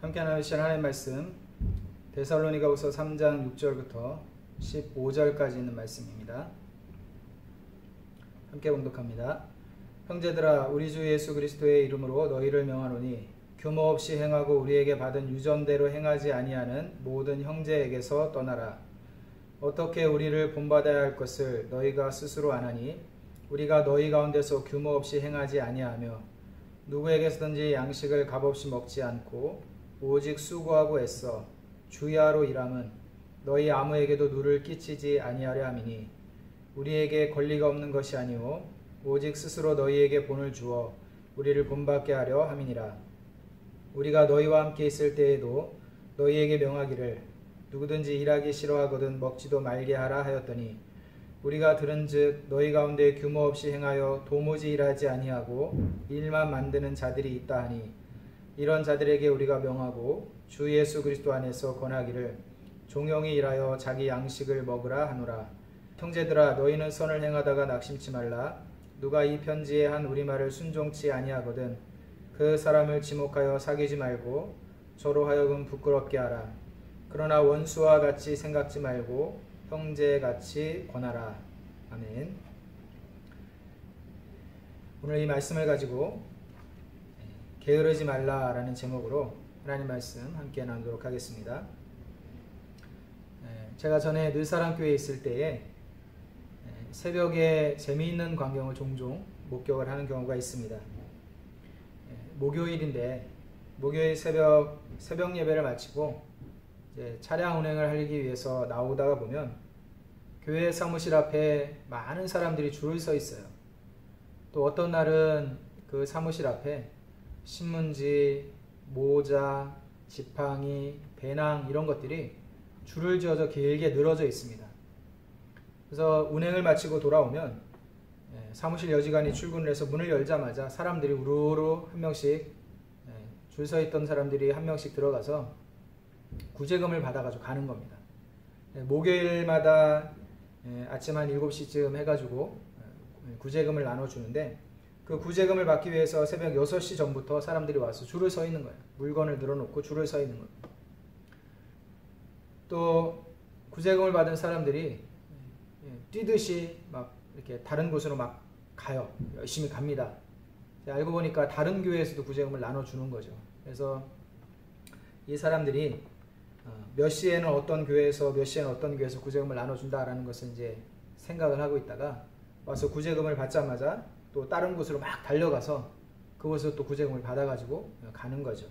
함께 나누실 하나님의 말씀 데살로니가후서 3장 6절부터 15절까지 있는 말씀입니다. 함께 봉독합니다. 형제들아, 우리 주 예수 그리스도의 이름으로 너희를 명하노니 규모 없이 행하고 우리에게 받은 유전대로 행하지 아니하는 모든 형제에게서 떠나라. 어떻게 우리를 본받아야 할 것을 너희가 스스로 아나니 우리가 너희 가운데서 규모 없이 행하지 아니하며 누구에게서든지 양식을 값없이 먹지 않고 오직 수고하고 애써 주야로 일함은 너희 아무에게도 누를 끼치지 아니하려 함이니 우리에게 권리가 없는 것이 아니오 오직 스스로 너희에게 본을 주어 우리를 본받게 하려 함이니라. 우리가 너희와 함께 있을 때에도 너희에게 명하기를 누구든지 일하기 싫어하거든 먹지도 말게 하라 하였더니 우리가 들은즉 너희 가운데 규모 없이 행하여 도무지 일하지 아니하고 일만 만드는 자들이 있다 하니 이런 자들에게 우리가 명하고 주 예수 그리스도 안에서 권하기를 종용이 일하여 자기 양식을 먹으라 하노라. 형제들아, 너희는 선을 행하다가 낙심치 말라. 누가 이 편지에 한 우리말을 순종치 아니하거든 그 사람을 지목하여 사귀지 말고 저로 하여금 부끄럽게 하라. 그러나 원수와 같이 생각지 말고 형제같이 권하라. 아멘. 오늘 이 말씀을 가지고 게으르지 말라라는 제목으로 하나님 말씀 함께 나누도록 하겠습니다. 제가 전에 늘사랑교회에 있을 때에 새벽에 재미있는 광경을 종종 목격을 하는 경우가 있습니다. 목요일인데 목요일 새벽 예배를 마치고 이제 차량 운행을 하기 위해서 나오다가 보면 교회 사무실 앞에 많은 사람들이 줄을 서 있어요. 또 어떤 날은 그 사무실 앞에 신문지, 모자, 지팡이, 배낭 이런 것들이 줄을 지어서 길게 늘어져 있습니다. 그래서 운행을 마치고 돌아오면 사무실 여직원이 출근을 해서 문을 열자마자 사람들이 우르르 한 명씩 줄 서 있던 사람들이 한 명씩 들어가서 구제금을 받아가지고 가는 겁니다. 목요일마다 아침 한 7시쯤 해가지고 구제금을 나눠주는데 그 구제금을 받기 위해서 새벽 6시 전부터 사람들이 와서 줄을 서 있는 거예요. 물건을 늘어놓고 줄을 서 있는 거예요. 또 구제금을 받은 사람들이 뛰듯이 막 이렇게 다른 곳으로 막 가요. 열심히 갑니다. 알고 보니까 다른 교회에서도 구제금을 나눠주는 거죠. 그래서 이 사람들이 몇 시에는 어떤 교회에서 몇 시에는 어떤 교회에서 구제금을 나눠준다라는 것을 이제 생각을 하고 있다가 와서 구제금을 받자마자 또 다른 곳으로 막 달려가서 그곳에서 또 구제금을 받아가지고 가는 거죠.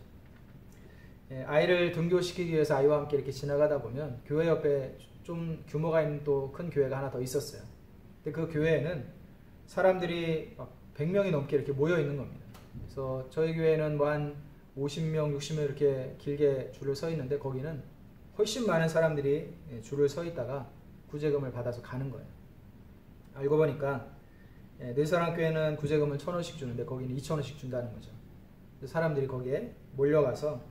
아이를 등교시키기 위해서 아이와 함께 이렇게 지나가다 보면 교회 옆에 좀 규모가 있는 또 큰 교회가 하나 더 있었어요. 근데 그 교회에는 사람들이 막 100명이 넘게 이렇게 모여 있는 겁니다. 그래서 저희 교회는 뭐 한 50명, 60명 이렇게 길게 줄을 서 있는데 거기는 훨씬 많은 사람들이 줄을 서 있다가 구제금을 받아서 가는 거예요. 알고 보니까 늘사랑교회는 구제금을 1,000원씩 주는데 거기는 2,000원씩 준다는 거죠. 사람들이 거기에 몰려가서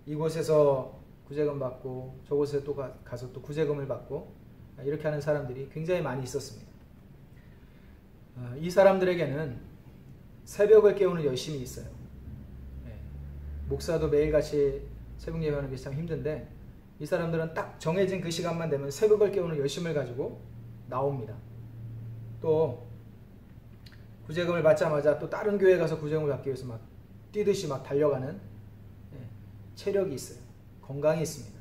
이곳에서 구제금 받고 저곳에 또 가서 또 구제금을 받고 이렇게 하는 사람들이 굉장히 많이 있었습니다. 이 사람들에게는 새벽을 깨우는 열심이 있어요. 목사도 매일같이 새벽 예배하는 게 참 힘든데 이 사람들은 딱 정해진 그 시간만 되면 새벽을 깨우는 열심을 가지고 나옵니다. 또 구제금을 받자마자 또 다른 교회에 가서 구제금을 받기 위해서 막 뛰듯이 막 달려가는 체력이 있어요. 건강이 있습니다.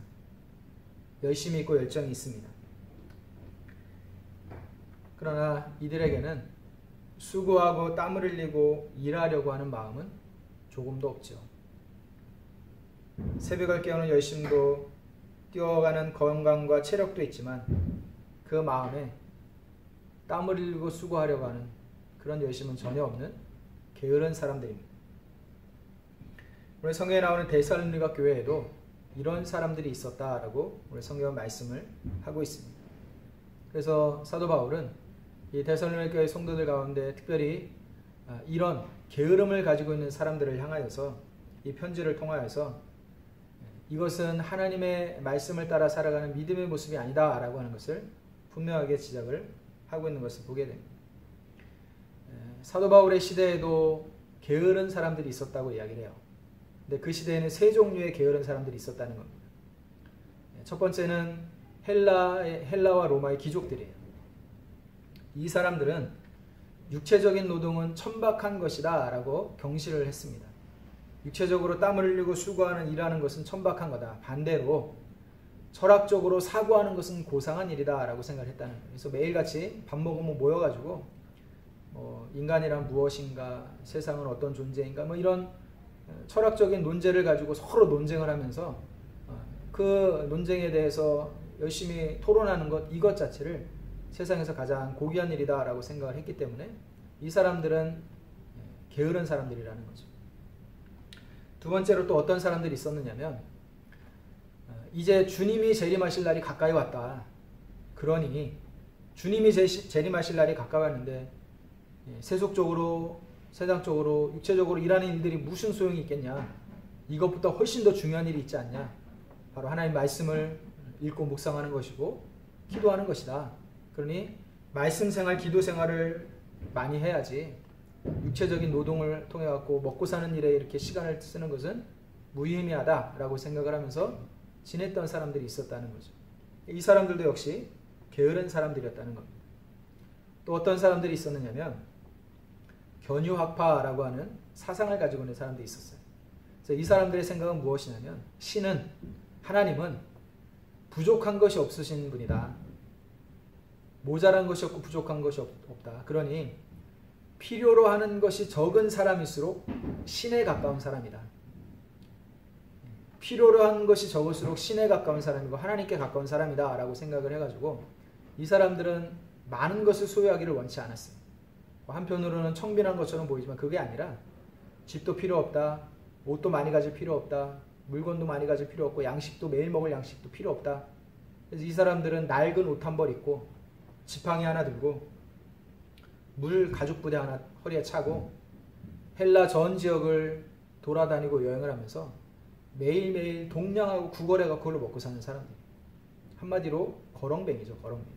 열심이 있고 열정이 있습니다. 그러나 이들에게는 수고하고 땀을 흘리고 일하려고 하는 마음은 조금도 없죠. 새벽을 깨우는 열심도 뛰어가는 건강과 체력도 있지만 그 마음에 땀을 흘리고 수고하려고 하는 그런 열심은 전혀 없는 게으른 사람들입니다. 오늘 성경에 나오는 데살로니가 교회에도 이런 사람들이 있었다라고 오늘 성경 말씀을 하고 있습니다. 그래서 사도 바울은 이 데살로니가 교회 성도들 가운데 특별히 이런 게으름을 가지고 있는 사람들을 향하여서 이 편지를 통하여서 이것은 하나님의 말씀을 따라 살아가는 믿음의 모습이 아니다 라고 하는 것을 분명하게 지적을 하고 있는 것을 보게 됩니다. 사도 바울의 시대에도 게으른 사람들이 있었다고 이야기를 해요. 근데 그 시대에는 세 종류의 게으른 사람들이 있었다는 겁니다. 첫 번째는 헬라와 로마의 귀족들이에요. 이 사람들은 육체적인 노동은 천박한 것이다 라고 경시를 했습니다. 육체적으로 땀을 흘리고 수고하는 일하는 것은 천박한 거다. 반대로 철학적으로 사고하는 것은 고상한 일이다 라고 생각을 했다는 거예요. 그래서 매일같이 밥 먹으면 모여가지고 인간이란 무엇인가, 세상은 어떤 존재인가, 뭐 이런 철학적인 논제를 가지고 서로 논쟁을 하면서 그 논쟁에 대해서 열심히 토론하는 것, 이것 자체를 세상에서 가장 고귀한 일이다 라고 생각을 했기 때문에 이 사람들은 게으른 사람들이라는 거죠. 두 번째로 또 어떤 사람들이 있었느냐면, 이제 주님이 재림하실 날이 가까이 왔다. 그러니 주님이 재림하실 날이 가까이 왔는데 세속적으로, 세상적으로, 육체적으로 일하는 일들이 무슨 소용이 있겠냐. 이것보다 훨씬 더 중요한 일이 있지 않냐. 바로 하나님 말씀을 읽고 묵상하는 것이고 기도하는 것이다. 그러니 말씀 생활, 기도 생활을 많이 해야지 육체적인 노동을 통해 갖고 먹고 사는 일에 이렇게 시간을 쓰는 것은 무의미하다라고 생각을 하면서 지냈던 사람들이 있었다는 거죠. 이 사람들도 역시 게으른 사람들이었다는 겁니다. 또 어떤 사람들이 있었느냐면 견유학파라고 하는 사상을 가지고 있는 사람들이 있었어요. 그래서 이 사람들의 생각은 무엇이냐면, 하나님은 부족한 것이 없으신 분이다. 모자란 것이 없고 부족한 것이 없다. 그러니 필요로 하는 것이 적은 사람일수록 신에 가까운 사람이다. 필요로 하는 것이 적을수록 신에 가까운 사람이고 하나님께 가까운 사람이다 라고 생각을 해가지고 이 사람들은 많은 것을 소유하기를 원치 않았어요. 한편으로는 청빈한 것처럼 보이지만 그게 아니라 집도 필요 없다, 옷도 많이 가질 필요 없다, 물건도 많이 가질 필요 없고 양식도 매일 먹을 양식도 필요 없다. 그래서 이 사람들은 낡은 옷 한 벌 입고 지팡이 하나 들고 물 가죽 부대 하나 허리에 차고 헬라 전 지역을 돌아다니고 여행을 하면서 매일매일 동냥하고 구걸해가 그걸로 먹고 사는 사람들. 한마디로 거렁뱅이죠, 거렁뱅이.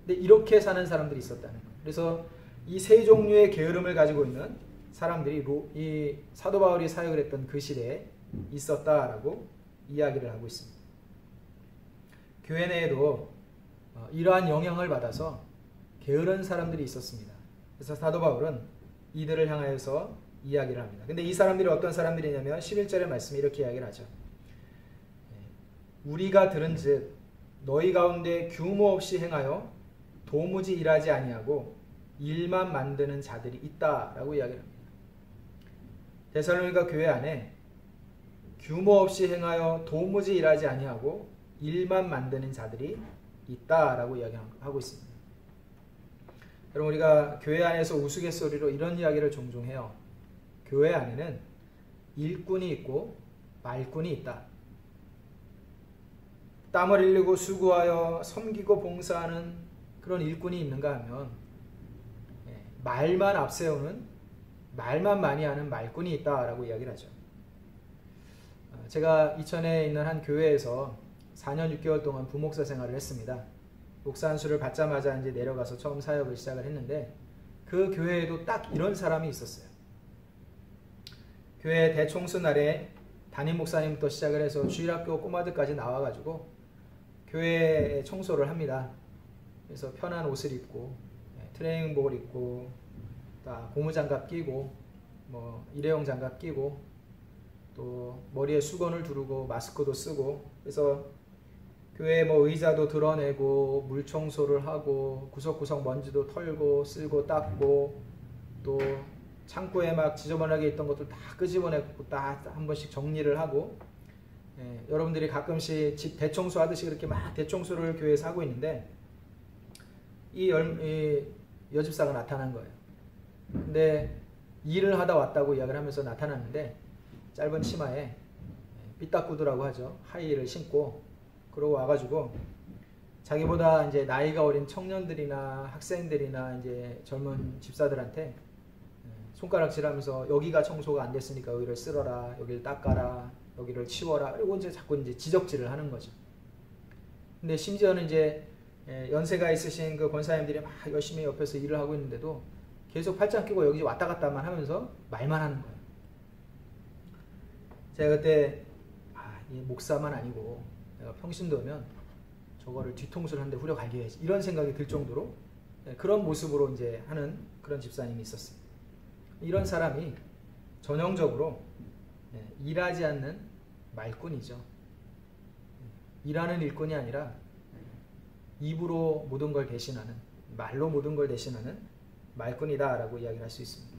근데 이렇게 사는 사람들이 있었다는 거예요. 그래서 이 세 종류의 게으름을 가지고 있는 사람들이 이 사도 바울이 사역을 했던 그 시대에 있었다라고 이야기를 하고 있습니다. 교회 내에도 이러한 영향을 받아서 게으른 사람들이 있었습니다. 그래서 사도 바울은 이들을 향하여서 이야기를 합니다. 근데 이 사람들이 어떤 사람들이냐면 11절의 말씀이 이렇게 이야기를 하죠. 우리가 들은즉 너희 가운데 규모 없이 행하여 도무지 일하지 아니하고 일만 만드는 자들이 있다라고 이야기를 합니다. 데살로니가 교회 안에 규모 없이 행하여 도무지 일하지 아니하고 일만 만드는 자들이 있다라고 이야기하고 있습니다. 여러분, 우리가 교회 안에서 우스갯소리로 이런 이야기를 종종 해요. 교회 안에는 일꾼이 있고 말꾼이 있다. 땀을 흘리고 수고하여 섬기고 봉사하는 그런 일꾼이 있는가 하면 말만 앞세우는, 말만 많이 하는 말꾼이 있다라고 이야기를 하죠. 제가 이천에 있는 한 교회에서 4년 6개월 동안 부목사 생활을 했습니다. 목사 안수를 받자마자 이제 내려가서 처음 사역을 시작을 했는데 그 교회에도 딱 이런 사람이 있었어요. 교회 대청소 날에 담임 목사님부터 시작을 해서 주일학교 꼬마들까지 나와가지고 교회 청소를 합니다. 그래서 편한 옷을 입고 트레이닝복을 입고 고무장갑 끼고 뭐 일회용 장갑 끼고 또 머리에 수건을 두르고 마스크도 쓰고, 그래서 교회 뭐 의자도 드러내고 물 청소를 하고 구석구석 먼지도 털고 쓸고 닦고 또 창고에 막 지저분하게 있던 것들 다 끄집어내고 다 한 번씩 정리를 하고, 여러분들이 가끔씩 집 대청소 하듯이 그렇게 막 대청소를 교회에서 하고 있는데 이 여집사가 나타난 거예요. 근데 일을 하다 왔다고 이야기를 하면서 나타났는데 짧은 치마에 삐딱구두라고 하죠. 하이힐을 신고 그러고 와가지고 자기보다 이제 나이가 어린 청년들이나 학생들이나 이제 젊은 집사들한테 손가락질하면서 여기가 청소가 안 됐으니까 여기를 쓸어라, 여기를 닦아라, 여기를 치워라, 그리고 이제 자꾸 이제 지적질을 하는 거죠. 근데 심지어는 이제 연세가 있으신 그 권사님들이 막 열심히 옆에서 일을 하고 있는데도 계속 팔짱 끼고 여기 왔다 갔다만 하면서 말만 하는 거예요. 제가 그때 이 목사만 아니고 내가 평신도면 저거를 뒤통수를 한 대 후려 갈겨야지 이런 생각이 들 정도로 그런 모습으로 이제 하는 그런 집사님이 있었어요. 이런 사람이 전형적으로 일하지 않는 말꾼이죠. 일하는 일꾼이 아니라 입으로 모든 걸 대신하는, 말로 모든 걸 대신하는 말꾼이다라고 이야기를 할 수 있습니다.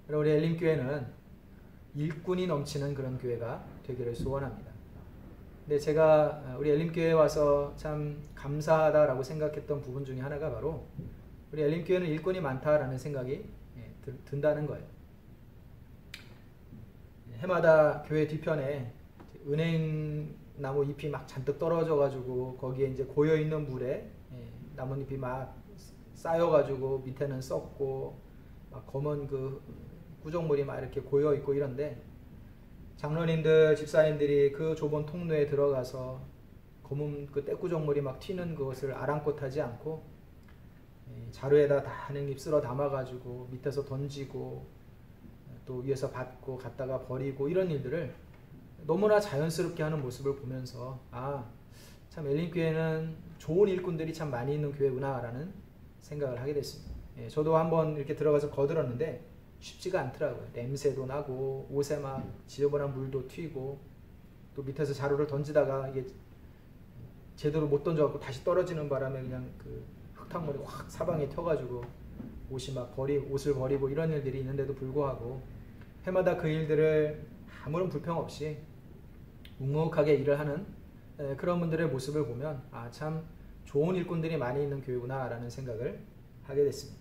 우리 엘림교회는 일꾼이 넘치는 그런 교회가 되기를 소원합니다. 근데 제가 우리 엘림교회에 와서 참 감사하다라고 생각했던 부분 중에 하나가 바로 우리 엘림교회는 일꾼이 많다라는 생각이 든다는 거예요. 해마다 교회 뒤편에 은행나무 잎이 막 잔뜩 떨어져 가지고 거기에 이제 고여 있는 물에 나뭇잎이 막 쌓여 가지고 밑에는 썩고 막 검은 그 구정물이 막 이렇게 고여 있고 이런데 장로님들, 집사님들이 그 좁은 통로에 들어가서 검은 그 떼구정물이 막 튀는 그것을 아랑곳하지 않고 자루에다 다 한 입 쓸어 담아 가지고 밑에서 던지고 또 위에서 받고 갔다가 버리고 이런 일들을 너무나 자연스럽게 하는 모습을 보면서 참 엘림교회는 좋은 일꾼들이 참 많이 있는 교회구나라는 생각을 하게 됐습니다. 저도 한번 이렇게 들어가서 거들었는데 쉽지가 않더라고요. 냄새도 나고 옷에 막 지저분한 물도 튀고 또 밑에서 자루를 던지다가 이게 제대로 못 던져갖고 다시 떨어지는 바람에 그냥 그 흙탕물이 확 사방에 튀어가지고 옷을 버리고 이런 일들이 있는데도 불구하고 해마다 그 일들을 아무런 불평 없이 묵묵하게 일을 하는 그런 분들의 모습을 보면 참 좋은 일꾼들이 많이 있는 교회구나 라는 생각을 하게 됐습니다.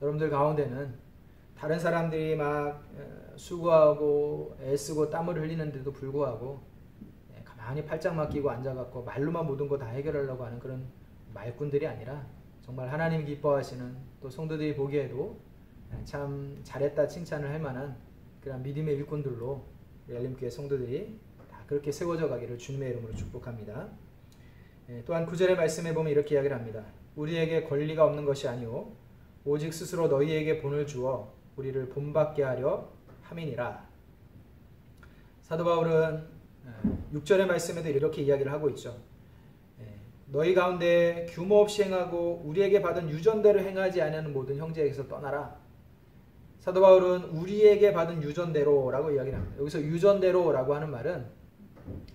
여러분들 가운데는 다른 사람들이 막 수고하고 애쓰고 땀을 흘리는데도 불구하고 가만히 팔짱 맡기고 앉아갖고 말로만 모든 거 다 해결하려고 하는 그런 말꾼들이 아니라 정말 하나님 기뻐하시는 또 성도들이 보기에도 참 잘했다 칭찬을 할 만한 그런 믿음의 일꾼들로 엘림교회 성도들이 다 그렇게 세워져 가기를 주님의 이름으로 축복합니다. 또한 9절의 말씀에 보면 이렇게 이야기를 합니다. 우리에게 권리가 없는 것이 아니오 오직 스스로 너희에게 본을 주어 우리를 본받게 하려 함이니라. 사도 바울은 6절의 말씀에도 이렇게 이야기를 하고 있죠. 너희 가운데 규모 없이 행하고 우리에게 받은 유전대로 행하지 아니하는 모든 형제에게서 떠나라. 사도 바울은 우리에게 받은 유전대로라고 이야기를 합니다. 여기서 유전대로라고 하는 말은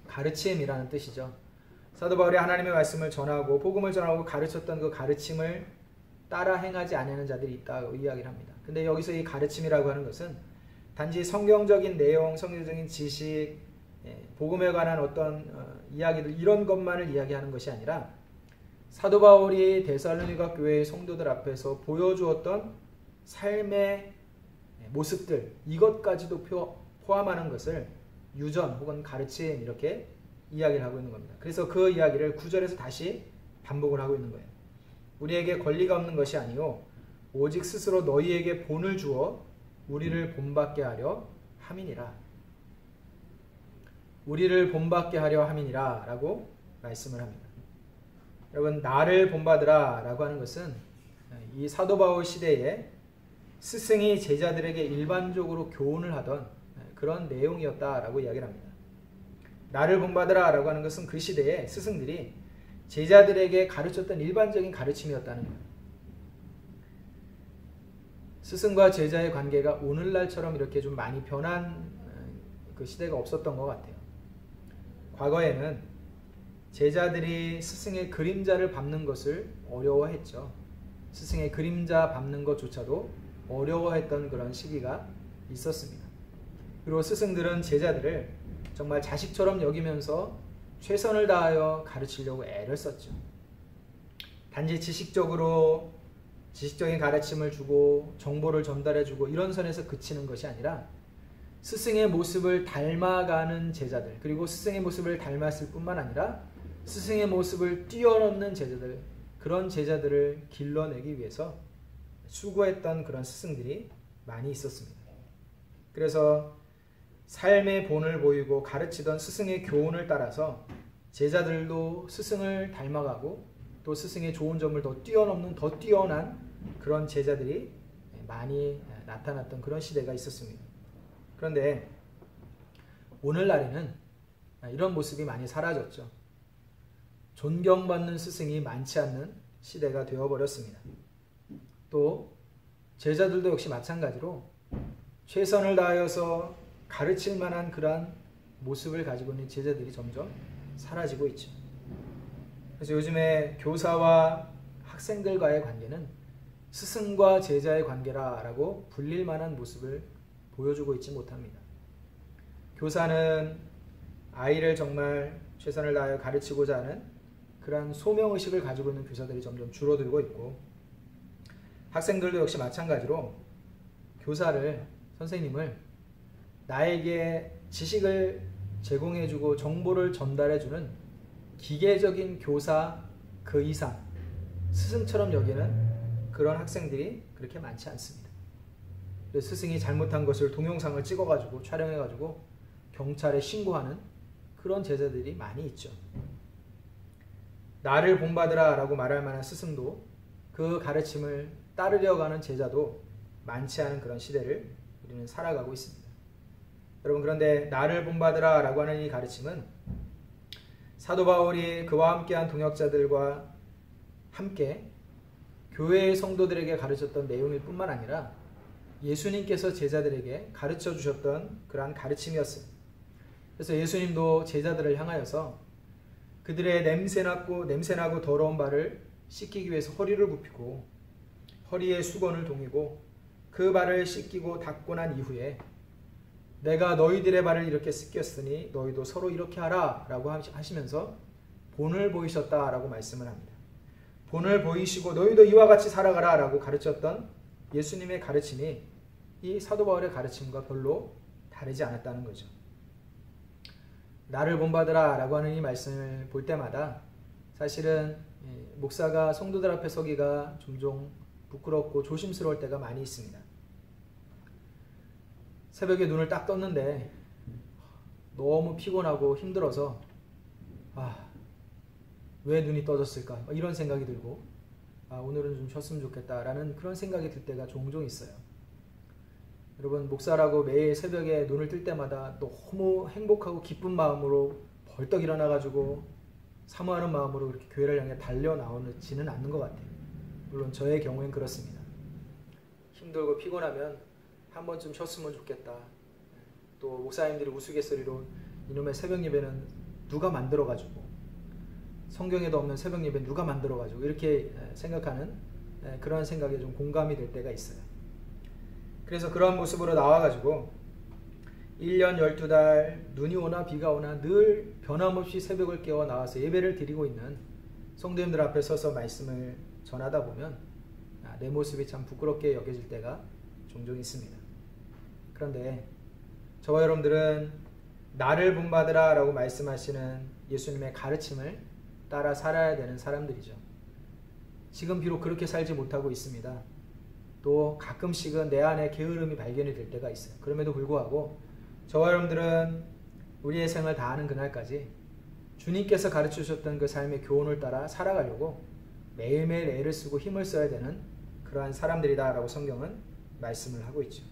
가르침이라는 뜻이죠. 사도 바울이 하나님의 말씀을 전하고 복음을 전하고 가르쳤던 그 가르침을 따라 행하지 않는 자들이 있다고 이야기를 합니다. 근데 여기서 이 가르침이라고 하는 것은 단지 성경적인 내용, 성경적인 지식, 복음에 관한 어떤 이야기들 이런 것만을 이야기하는 것이 아니라 사도 바울이 데살로니가 교회의 성도들 앞에서 보여주었던 삶의 모습들 이것까지도 포함하는 것을 유전 혹은 가르침 이렇게 이야기를 하고 있는 겁니다. 그래서 그 이야기를 9절에서 다시 반복을 하고 있는 거예요. 우리에게 권리가 없는 것이 아니요 오직 스스로 너희에게 본을 주어 우리를 본받게 하려 함이니라. 우리를 본받게 하려 함이니라 라고 말씀을 합니다. 여러분 나를 본받으라 라고 하는 것은 이 사도 바울 시대에 스승이 제자들에게 일반적으로 교훈을 하던 그런 내용이었다라고 이야기를 합니다. 나를 본받으라 라고 하는 것은 그 시대에 스승들이 제자들에게 가르쳤던 일반적인 가르침이었다는 거예요. 스승과 제자의 관계가 오늘날처럼 이렇게 좀 많이 변한 그 시대가 없었던 것 같아요. 과거에는 제자들이 스승의 그림자를 밟는 것을 어려워했죠. 스승의 그림자 밟는 것조차도 어려워했던 그런 시기가 있었습니다. 그리고 스승들은 제자들을 정말 자식처럼 여기면서 최선을 다하여 가르치려고 애를 썼죠. 단지 지식적인 가르침을 주고 정보를 전달해주고 이런 선에서 그치는 것이 아니라 스승의 모습을 닮아가는 제자들 그리고 스승의 모습을 닮았을 뿐만 아니라 스승의 모습을 뛰어넘는 제자들 그런 제자들을 길러내기 위해서 수고했던 그런 스승들이 많이 있었습니다. 그래서 삶의 본을 보이고 가르치던 스승의 교훈을 따라서 제자들도 스승을 닮아가고 또 스승의 좋은 점을 더 뛰어넘는 더 뛰어난 그런 제자들이 많이 나타났던 그런 시대가 있었습니다. 그런데 오늘날에는 이런 모습이 많이 사라졌죠. 존경받는 스승이 많지 않는 시대가 되어버렸습니다. 또 제자들도 역시 마찬가지로 최선을 다하여서 가르칠 만한 그러한 모습을 가지고 있는 제자들이 점점 사라지고 있죠. 그래서 요즘에 교사와 학생들과의 관계는 스승과 제자의 관계라고 불릴 만한 모습을 보여주고 있지 못합니다. 교사는 아이를 정말 최선을 다하여 가르치고자 하는 그러한 소명의식을 가지고 있는 교사들이 점점 줄어들고 있고, 학생들도 역시 마찬가지로 교사를, 선생님을 나에게 지식을 제공해주고 정보를 전달해주는 기계적인 교사 그 이상 스승처럼 여기는 그런 학생들이 그렇게 많지 않습니다. 그래서 스승이 잘못한 것을 동영상을 찍어가지고 촬영해가지고 경찰에 신고하는 그런 제자들이 많이 있죠. 나를 본받으라 라고 말할 만한 스승도 그 가르침을 따르려고 하는 제자도 많지 않은 그런 시대를 우리는 살아가고 있습니다. 여러분, 그런데 나를 본받으라 라고 하는 이 가르침은 사도 바울이 그와 함께한 동역자들과 함께 교회의 성도들에게 가르쳤던 내용일 뿐만 아니라 예수님께서 제자들에게 가르쳐 주셨던 그러한 가르침이었어요. 그래서 예수님도 제자들을 향하여서 그들의 냄새나고 더러운 발을 씻기기 위해서 허리를 굽히고 허리에 수건을 동이고 그 발을 씻기고 닦고 난 이후에 내가 너희들의 발을 이렇게 씻겼으니 너희도 서로 이렇게 하라 라고 하시면서 본을 보이셨다 라고 말씀을 합니다. 본을 보이시고 너희도 이와 같이 살아가라 라고 가르쳤던 예수님의 가르침이 이 사도 바울의 가르침과 별로 다르지 않았다는 거죠. 나를 본받으라 라고 하는 이 말씀을 볼 때마다 사실은 목사가 성도들 앞에 서기가 종종 부끄럽고 조심스러울 때가 많이 있습니다. 새벽에 눈을 딱 떴는데 너무 피곤하고 힘들어서 왜 눈이 떠졌을까 이런 생각이 들고 오늘은 좀 쉬었으면 좋겠다라는 그런 생각이 들 때가 종종 있어요. 여러분, 목사라고 매일 새벽에 눈을 뜰 때마다 너무 행복하고 기쁜 마음으로 벌떡 일어나가지고 사모하는 마음으로 그렇게 교회를 향해 달려 나오지는 않는 것 같아요. 물론 저의 경우엔 그렇습니다. 힘들고 피곤하면 한 번쯤 쉬었으면 좋겠다. 또 목사님들이 우스갯소리로 이놈의 새벽 예배는 누가 만들어가지고, 성경에도 없는 새벽 예배 누가 만들어가지고 이렇게 생각하는 그런 생각에 좀 공감이 될 때가 있어요. 그래서 그런 모습으로 나와가지고 1년 12달 눈이 오나 비가 오나 늘 변함없이 새벽을 깨워 나와서 예배를 드리고 있는 성도님들 앞에 서서 말씀을 전하다 보면 내 모습이 참 부끄럽게 여겨질 때가 종종 있습니다. 그런데 저와 여러분들은 나를 본받으라 라고 말씀하시는 예수님의 가르침을 따라 살아야 되는 사람들이죠. 지금 비록 그렇게 살지 못하고 있습니다. 또 가끔씩은 내 안에 게으름이 발견이 될 때가 있어요. 그럼에도 불구하고 저와 여러분들은 우리의 생을 다하는 그날까지 주님께서 가르쳐 주셨던 그 삶의 교훈을 따라 살아가려고 매일매일 애를 쓰고 힘을 써야 되는 그러한 사람들이다 라고 성경은 말씀을 하고 있죠.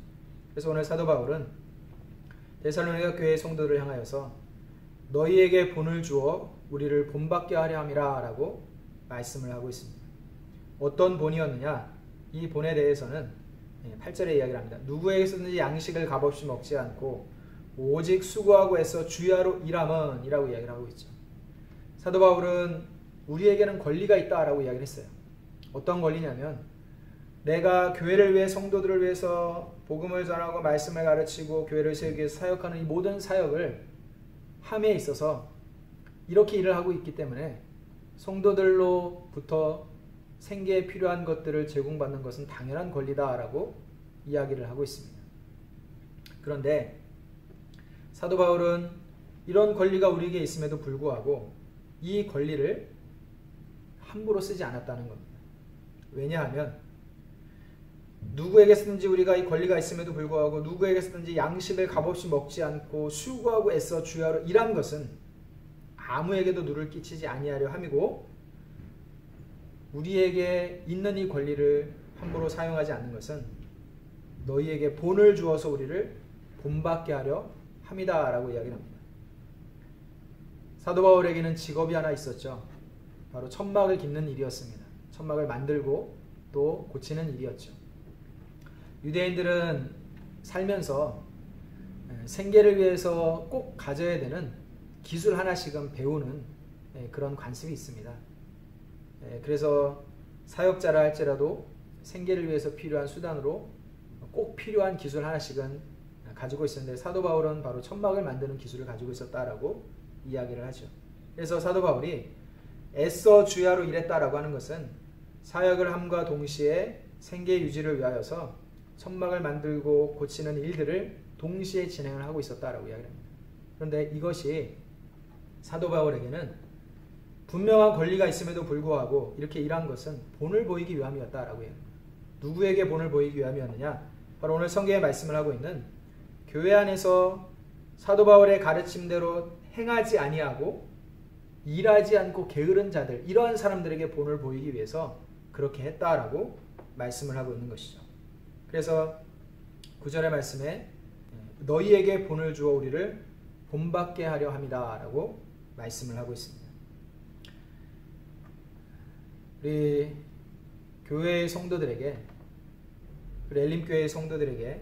그래서 오늘 사도 바울은 데살로니가 교회의 성도들을 향하여서 너희에게 본을 주어 우리를 본받게 하려 함이라 라고 말씀을 하고 있습니다. 어떤 본이었느냐? 이 본에 대해서는 8절에 이야기를 합니다. 누구에게서든지 양식을 값없이 먹지 않고 오직 수고하고 애써 주야로 일함은 이라고 이야기를 하고 있죠. 사도 바울은 우리에게는 권리가 있다라고 이야기를 했어요. 어떤 권리냐면 내가 교회를 위해 성도들을 위해서 복음을 전하고 말씀을 가르치고 교회를 세우기 위해서 사역하는 이 모든 사역을 함에 있어서 이렇게 일을 하고 있기 때문에 성도들로부터 생계에 필요한 것들을 제공받는 것은 당연한 권리다라고 이야기를 하고 있습니다. 그런데 사도 바울은 이런 권리가 우리에게 있음에도 불구하고 이 권리를 함부로 쓰지 않았다는 겁니다. 왜냐하면 누구에게서든지 우리가 이 권리가 있음에도 불구하고 누구에게서든지 양식을 값없이 먹지 않고 수고하고 애써 주야로 일한 것은 아무에게도 누를 끼치지 아니하려 함이고, 우리에게 있는 이 권리를 함부로 사용하지 않는 것은 너희에게 본을 주어서 우리를 본받게 하려 합니다라고 이야기를 합니다. 사도 바울에게는 직업이 하나 있었죠. 바로 천막을 깁는 일이었습니다. 천막을 만들고 또 고치는 일이었죠. 유대인들은 살면서 생계를 위해서 꼭 가져야 되는 기술 하나씩은 배우는 그런 관습이 있습니다. 그래서 사역자라 할지라도 생계를 위해서 필요한 수단으로 꼭 필요한 기술 하나씩은 가지고 있었는데 사도 바울은 바로 천막을 만드는 기술을 가지고 있었다라고 이야기를 하죠. 그래서 사도 바울이 애써 주야로 일했다라고 하는 것은 사역을 함과 동시에 생계 유지를 위하여서 천막을 만들고 고치는 일들을 동시에 진행을 하고 있었다라고 이야기합니다. 그런데 이것이 사도 바울에게는 분명한 권리가 있음에도 불구하고 이렇게 일한 것은 본을 보이기 위함이었다라고 해요. 누구에게 본을 보이기 위함이었느냐? 바로 오늘 성경에 말씀을 하고 있는 교회 안에서 사도 바울의 가르침대로 행하지 아니하고 일하지 않고 게으른 자들, 이러한 사람들에게 본을 보이기 위해서 그렇게 했다라고 말씀을 하고 있는 것이죠. 그래서 9절의 말씀에 너희에게 본을 주어 우리를 본받게 하려 함이다 라고 말씀을 하고 있습니다. 우리 교회의 성도들에게, 우리 엘림교회의 성도들에게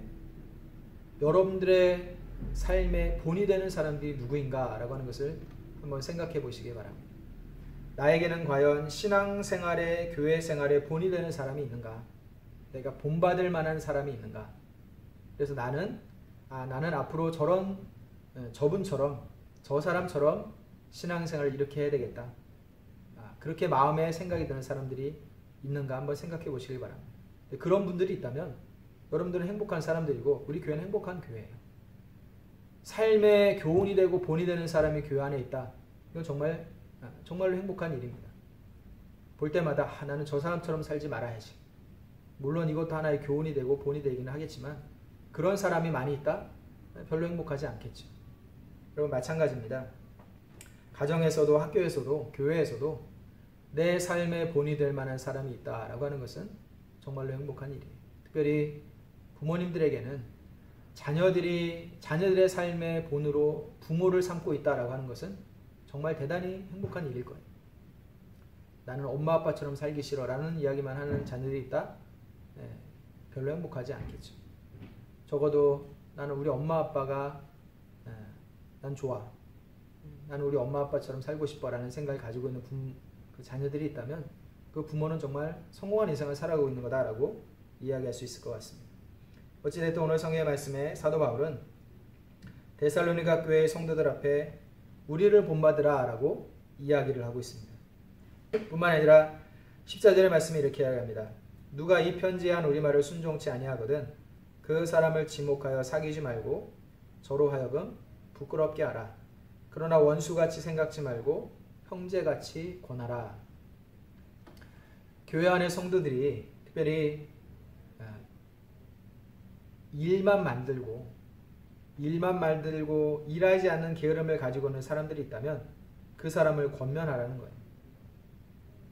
여러분들의 삶의 본이 되는 사람들이 누구인가 라고 하는 것을 한번 생각해 보시기 바랍니다. 나에게는 과연 신앙생활에, 교회생활에 본이 되는 사람이 있는가? 내가 본받을 만한 사람이 있는가? 그래서 나는 앞으로 저분처럼, 저 사람처럼 신앙생활을 이렇게 해야 되겠다. 그렇게 마음에 생각이 드는 사람들이 있는가 한번 생각해 보시기 바랍니다. 그런 분들이 있다면 여러분들은 행복한 사람들이고 우리 교회는 행복한 교회예요. 삶의 교훈이 되고 본이 되는 사람이 교회 안에 있다. 이건 정말로 행복한 일입니다. 볼 때마다 나는 저 사람처럼 살지 말아야지. 물론 이것도 하나의 교훈이 되고 본이 되기는 하겠지만 그런 사람이 많이 있다? 별로 행복하지 않겠죠. 여러분 마찬가지입니다. 가정에서도 학교에서도 교회에서도 내 삶의 본이 될 만한 사람이 있다라고 하는 것은 정말로 행복한 일이에요. 특별히 부모님들에게는 자녀들의 삶의 본으로 부모를 삼고 있다라고 하는 것은 정말 대단히 행복한 일일 거예요. 나는 엄마 아빠처럼 살기 싫어라는 이야기만 하는 자녀들이 있다? 별로 행복하지 않겠죠. 적어도 나는 우리 엄마 아빠가 난 좋아. 나는 우리 엄마 아빠처럼 살고 싶어라는 생각을 가지고 있는 그 자녀들이 있다면 그 부모는 정말 성공한 인생을 살아가고 있는 거다라고 이야기할 수 있을 것 같습니다. 어찌됐든 오늘 성경의 말씀에 사도 바울은 데살로니가 교회의 성도들 앞에 우리를 본받으라 라고 이야기를 하고 있습니다. 뿐만 아니라 14절의 말씀이 이렇게 이야기합니다. 누가 이 편지에 한 우리 말을 순종치 아니하거든 그 사람을 지목하여 사귀지 말고 저로 하여금 부끄럽게 하라. 그러나 원수같이 생각지 말고 형제같이 권하라. 교회 안의 성도들이 특별히 일만 만들고 일하지 않는 게으름을 가지고 있는 사람들이 있다면 그 사람을 권면하라는 거예요.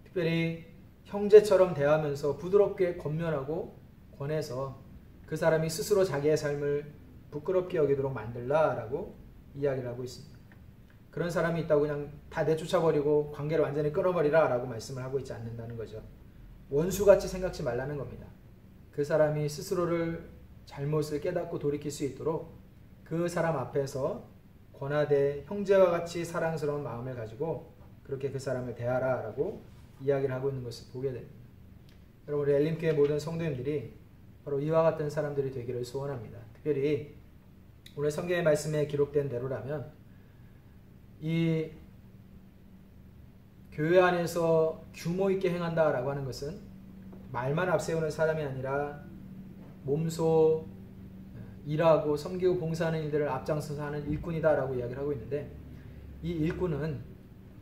특별히 형제처럼 대하면서 부드럽게 권면하고 권해서 그 사람이 스스로 자기의 삶을 부끄럽게 여기도록 만들라라고 이야기를 하고 있습니다. 그런 사람이 있다고 그냥 다 내쫓아버리고 관계를 완전히 끊어버리라 라고 말씀을 하고 있지 않는다는 거죠. 원수같이 생각지 말라는 겁니다. 그 사람이 스스로를 잘못을 깨닫고 돌이킬 수 있도록 그 사람 앞에서 권하되 형제와 같이 사랑스러운 마음을 가지고 그렇게 그 사람을 대하라 라고 이야기를 하고 있는 것을 보게 됩니다. 여러분 우리 엘림교회 모든 성도님들이 바로 이와 같은 사람들이 되기를 소원합니다. 특별히 오늘 성경의 말씀에 기록된 대로라면 이 교회 안에서 규모 있게 행한다라고 하는 것은 말만 앞세우는 사람이 아니라 몸소 일하고 섬기고 봉사하는 일들을 앞장서서 하는 일꾼이다라고 이야기를 하고 있는데 이 일꾼은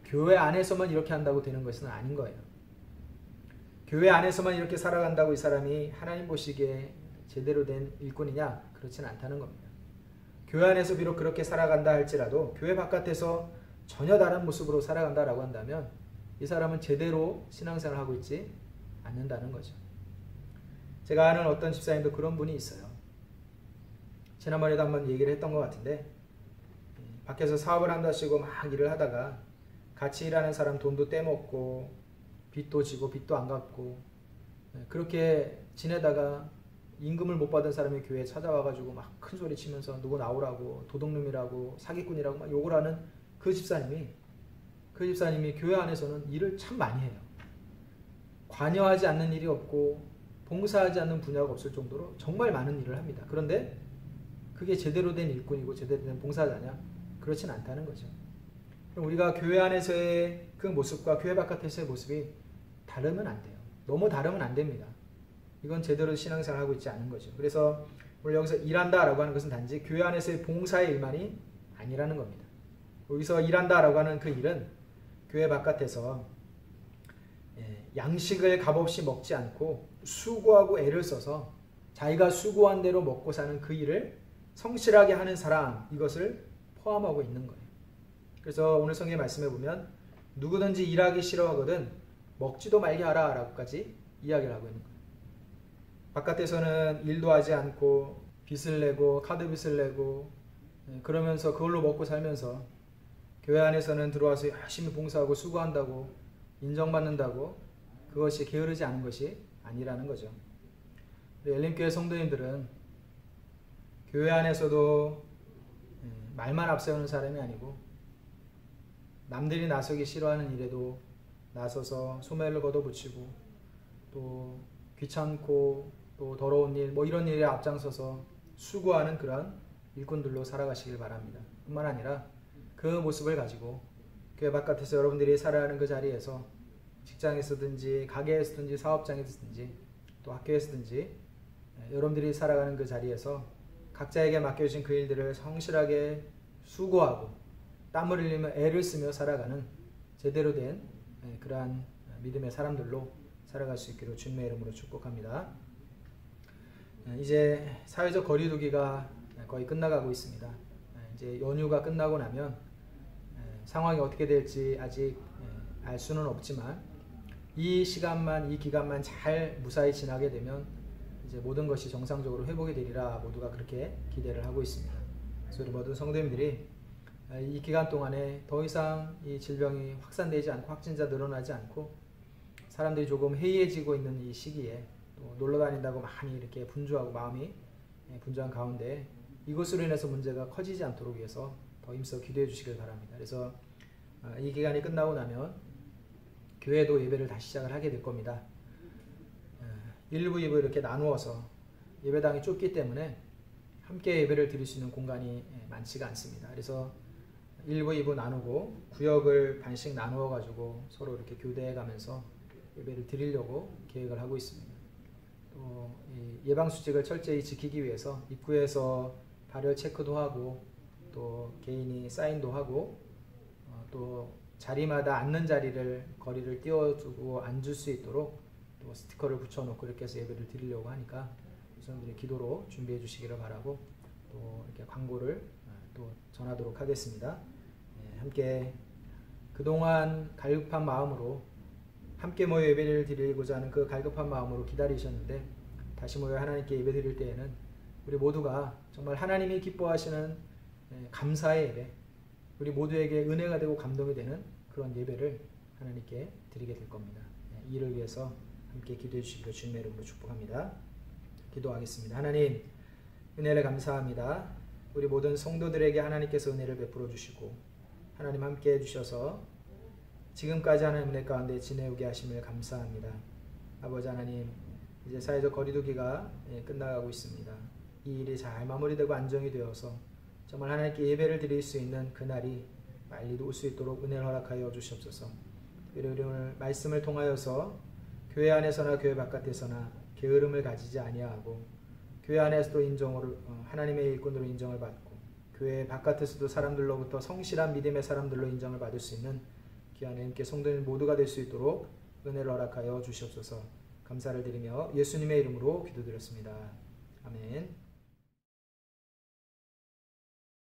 교회 안에서만 이렇게 한다고 되는 것은 아닌 거예요. 교회 안에서만 이렇게 살아간다고 이 사람이 하나님 보시기에 제대로 된 일꾼이냐? 그렇지는 않다는 겁니다. 교회 안에서 비록 그렇게 살아간다 할지라도 교회 바깥에서 전혀 다른 모습으로 살아간다라고 한다면 이 사람은 제대로 신앙생활을 하고 있지 않는다는 거죠. 제가 아는 어떤 집사님도 그런 분이 있어요. 지난번에도 한번 얘기를 했던 것 같은데 밖에서 사업을 한다시고 막 일을 하다가 같이 일하는 사람 돈도 떼먹고 빚도 지고 빚도 안 갚고 그렇게 지내다가 임금을 못 받은 사람이 교회에 찾아와가지고 막 큰 소리 치면서 누구 나오라고 도둑놈이라고 사기꾼이라고 막 욕을 하는 그 집사님이 교회 안에서는 일을 참 많이 해요. 관여하지 않는 일이 없고 봉사하지 않는 분야가 없을 정도로 정말 많은 일을 합니다. 그런데 그게 제대로 된 일꾼이고 제대로 된 봉사자냐? 그렇진 않다는 거죠. 우리가 교회 안에서의 그 모습과 교회 바깥에서의 모습이 다르면 안 돼요. 너무 다르면 안 됩니다. 이건 제대로 신앙생활을 하고 있지 않은 거죠. 그래서 오늘 여기서 일한다라고 하는 것은 단지 교회 안에서의 봉사의 일만이 아니라는 겁니다. 여기서 일한다라고 하는 그 일은 교회 바깥에서 양식을 값없이 먹지 않고 수고하고 애를 써서 자기가 수고한 대로 먹고 사는 그 일을 성실하게 하는 사람, 이것을 포함하고 있는 거예요. 그래서 오늘 성경의 말씀에 보면 누구든지 일하기 싫어하거든 먹지도 말게 하라 라고까지 이야기를 하고 있는 거예요. 바깥에서는 일도 하지 않고 빚을 내고 카드빚을 내고 그러면서 그걸로 먹고 살면서 교회 안에서는 들어와서 열심히 봉사하고 수고한다고 인정받는다고 그것이 게으르지 않은 것이 아니라는 거죠. 엘림교회 성도님들은 교회 안에서도 말만 앞세우는 사람이 아니고 남들이 나서기 싫어하는 일에도 나서서 소매를 걷어붙이고 또 귀찮고 또 더러운 일 이런 일에 앞장서서 수고하는 그런 일꾼들로 살아가시길 바랍니다. 뿐만 아니라 그 모습을 가지고 교회 바깥에서 여러분들이 살아가는 그 자리에서 직장에서든지 가게에서든지 사업장에서든지 또 학교에서든지 여러분들이 살아가는 그 자리에서 각자에게 맡겨주신 그 일들을 성실하게 수고하고 땀을 흘리며 애를 쓰며 살아가는 제대로 된 그러한 믿음의 사람들로 살아갈 수 있기를 주님의 이름으로 축복합니다. 이제 사회적 거리두기가 거의 끝나가고 있습니다. 이제 연휴가 끝나고 나면 상황이 어떻게 될지 아직 알 수는 없지만 이 기간만 잘 무사히 지나게 되면 이제 모든 것이 정상적으로 회복이 되리라 모두가 그렇게 기대를 하고 있습니다. 그래서 우리 모든 성도님들이 이 기간 동안에 더 이상 이 질병이 확산되지 않고 확진자 늘어나지 않고 사람들이 조금 해이해지고 있는 이 시기에 또 놀러 다닌다고 많이 이렇게 분주하고 마음이 분주한 가운데 이것으로 인해서 문제가 커지지 않도록 위해서 더 힘써 기도해 주시길 바랍니다. 그래서 이 기간이 끝나고 나면 교회도 예배를 다시 시작을 하게 될 겁니다. 1부, 2부 이렇게 나누어서 예배당이 좁기 때문에 함께 예배를 드릴 수 있는 공간이 많지가 않습니다. 그래서 1부, 2부 나누고 구역을 반씩 나누어 가지고 서로 이렇게 교대해 가면서 예배를 드리려고 계획을 하고 있습니다. 또 예방수칙을 철저히 지키기 위해서 입구에서 발열 체크도 하고 또 개인이 사인도 하고 또 자리마다 앉는 자리를 거리를 띄워주고 앉을 수 있도록 또 스티커를 붙여놓고 이렇게 해서 예배를 드리려고 하니까 여러분들이 기도로 준비해 주시기를 바라고 또 이렇게 광고를 또 전하도록 하겠습니다. 함께 그동안 갈급한 마음으로 함께 모여 예배를 드리고자 하는 그 갈급한 마음으로 기다리셨는데 다시 모여 하나님께 예배 드릴 때에는 우리 모두가 정말 하나님이 기뻐하시는 감사의 예배, 우리 모두에게 은혜가 되고 감동이 되는 그런 예배를 하나님께 드리게 될 겁니다. 이를 위해서 함께 기도해 주시기를 주님의 이름으로 축복합니다. 기도하겠습니다. 하나님, 은혜를 감사합니다. 우리 모든 성도들에게 하나님께서 은혜를 베풀어 주시고 하나님 함께 해주셔서 지금까지 하나님 은혜 가운데 지내오게 하심을 감사합니다. 아버지 하나님, 이제 사회적 거리두기가 끝나가고 있습니다. 이 일이 잘 마무리되고 안정이 되어서 정말 하나님께 예배를 드릴 수 있는 그날이 빨리 올 수 있도록 은혜를 허락하여 주시옵소서. 그리고 오늘 말씀을 통하여서 교회 안에서나 교회 바깥에서나 게으름을 가지지 아니하고 교회 안에서도 하나님의 일꾼으로 인정을 받고 교회 바깥에서도 사람들로부터 성실한 믿음의 사람들로 인정을 받을 수 있는 귀한 하나님께 성도님 모두가 될 수 있도록 은혜를 허락하여 주시옵소서. 감사를 드리며 예수님의 이름으로 기도드렸습니다. 아멘.